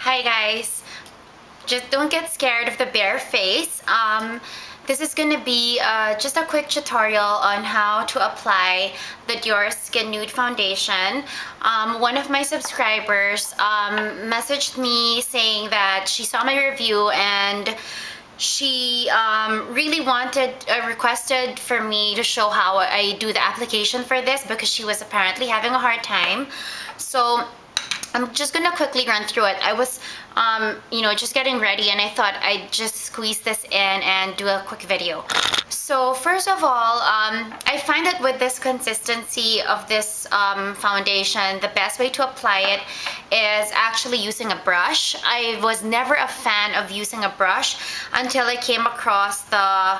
Hi guys, just don't get scared of the bare face. This is gonna be just a quick tutorial on how to apply the Diorskin Nude Foundation. One of my subscribers messaged me saying that she saw my review and she really requested for me to show how I do the application for this because she was apparently having a hard time. So I'm just gonna quickly run through it. I was, just getting ready and I thought I'd just squeeze this in and do a quick video. So first of all, I find that with this consistency of this foundation, the best way to apply it is actually using a brush. I was never a fan of using a brush until I came across the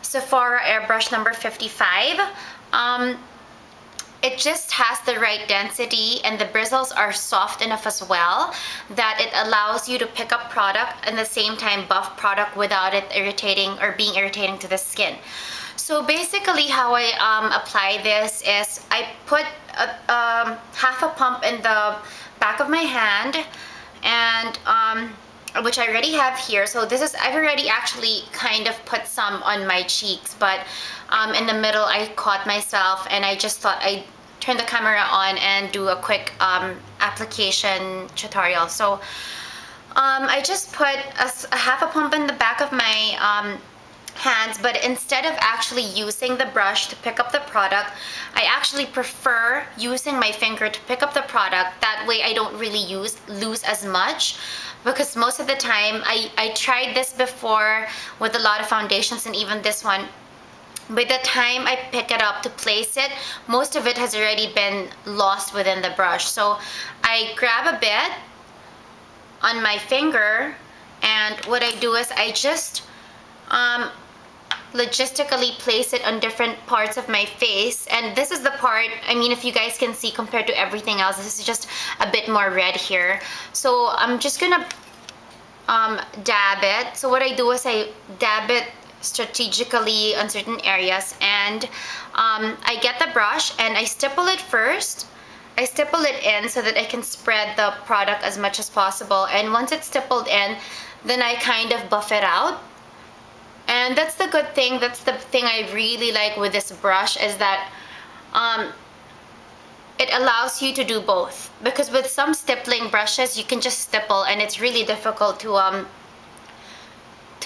Sephora Airbrush number 55. It just has the right density and the bristles are soft enough as well that it allows you to pick up product and at the same time buff product without it irritating or being irritating to the skin. So basically how I apply this is I put half a pump in the back of my hand and which I already have here. So this is, I've already actually kind of put some on my cheeks, but in the middle I caught myself and I just thought I'd turn the camera on and do a quick application tutorial. So I just put a half a pump in the back of my hands, but instead of actually using the brush to pick up the product, I actually prefer using my finger to pick up the product. That way I don't really lose as much, because most of the time I tried this before with a lot of foundations and even this one. By the time I pick it up to place it, most of it has already been lost within the brush. So I grab a bit on my finger and what I do is I just logistically place it on different parts of my face. And this is the part, I mean, if you guys can see compared to everything else, this is just a bit more red here. So I'm just gonna dab it. So what I do is I dab it strategically on certain areas, and I get the brush and I stipple it first. I stipple it in so that I can spread the product as much as possible, and once it's stippled in, then I kind of buff it out. And that's the good thing, that's the thing I really like with this brush, is that it allows you to do both, because with some stippling brushes you can just stipple and it's really difficult to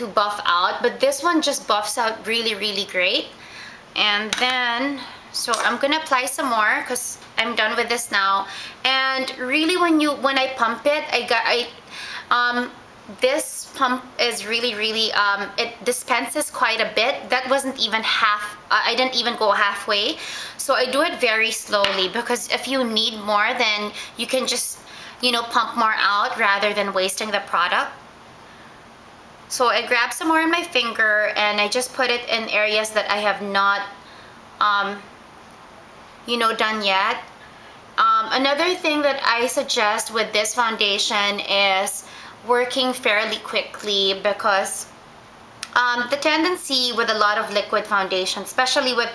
buff out, but this one just buffs out really great. And then so I'm gonna apply some more because I'm done with this now. And really when I pump it, this pump is really it dispenses quite a bit. That wasn't even half, I didn't even go halfway. So I do it very slowly, because if you need more, then you can just pump more out rather than wasting the product. So I grab some more in my finger and I just put it in areas that I have not done yet. Another thing that I suggest with this foundation is working fairly quickly, because the tendency with a lot of liquid foundations, especially with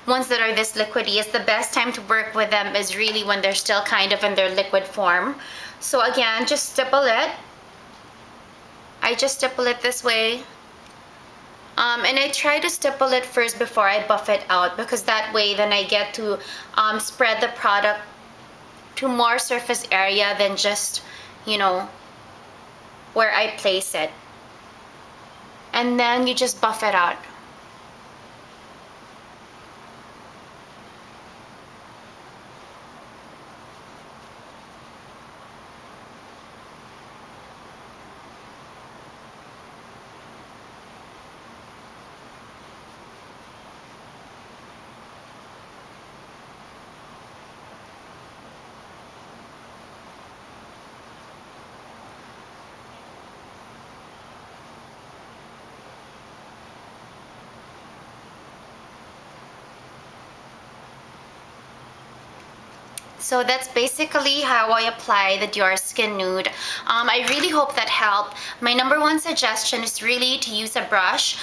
ones that are this liquidy, is the best time to work with them is really when they're still kind of in their liquid form. So again, just stipple it. I just stipple it this way. And I try to stipple it first before I buff it out, because that way then I get to spread the product to more surface area than just, where I place it. And then you just buff it out. So that's basically how I apply the Diorskin Nude. I really hope that helped. My number one suggestion is really to use a brush.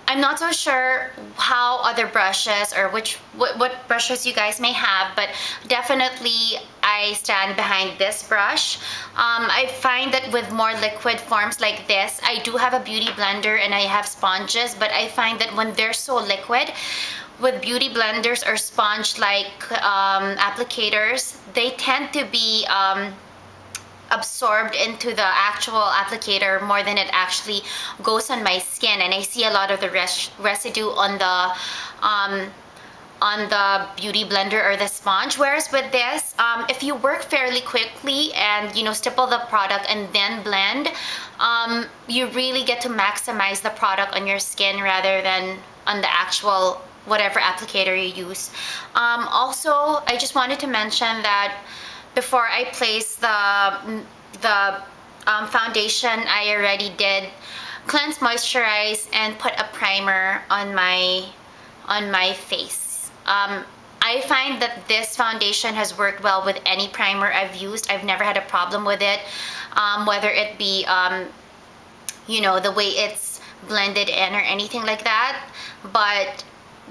I'm not so sure how other brushes or what brushes you guys may have, but definitely I I stand behind this brush. I find that with more liquid forms like this, I do have a beauty blender and I have sponges, but I find that when they're so liquid, with beauty blenders or sponge-like applicators, they tend to be absorbed into the actual applicator more than it actually goes on my skin, and I see a lot of the residue on the beauty blender or the sponge. Whereas with this, if you work fairly quickly and stipple the product and then blend, you really get to maximize the product on your skin rather than on the actual whatever applicator you use. Also, I just wanted to mention that before I place the foundation, I already did cleanse, moisturize, and put a primer on my face. I find that this foundation has worked well with any primer I've used. I've never had a problem with it, whether it be the way it's blended in or anything like that. But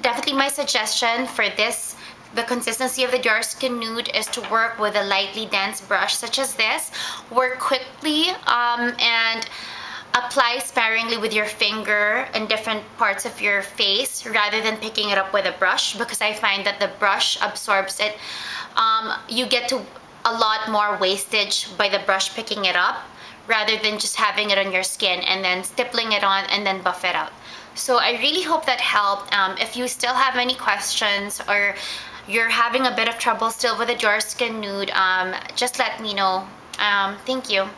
definitely my suggestion for this, the consistency of the Diorskin Nude, is to work with a lightly dense brush such as this. Work quickly and apply sparingly with your finger in different parts of your face rather than picking it up with a brush, because I find that the brush absorbs it. You get to a lot more wastage by the brush picking it up rather than just having it on your skin and then stippling it on and then buff it out. So I really hope that helped. If you still have any questions or you're having a bit of trouble still with the Diorskin Nude, just let me know. Thank you.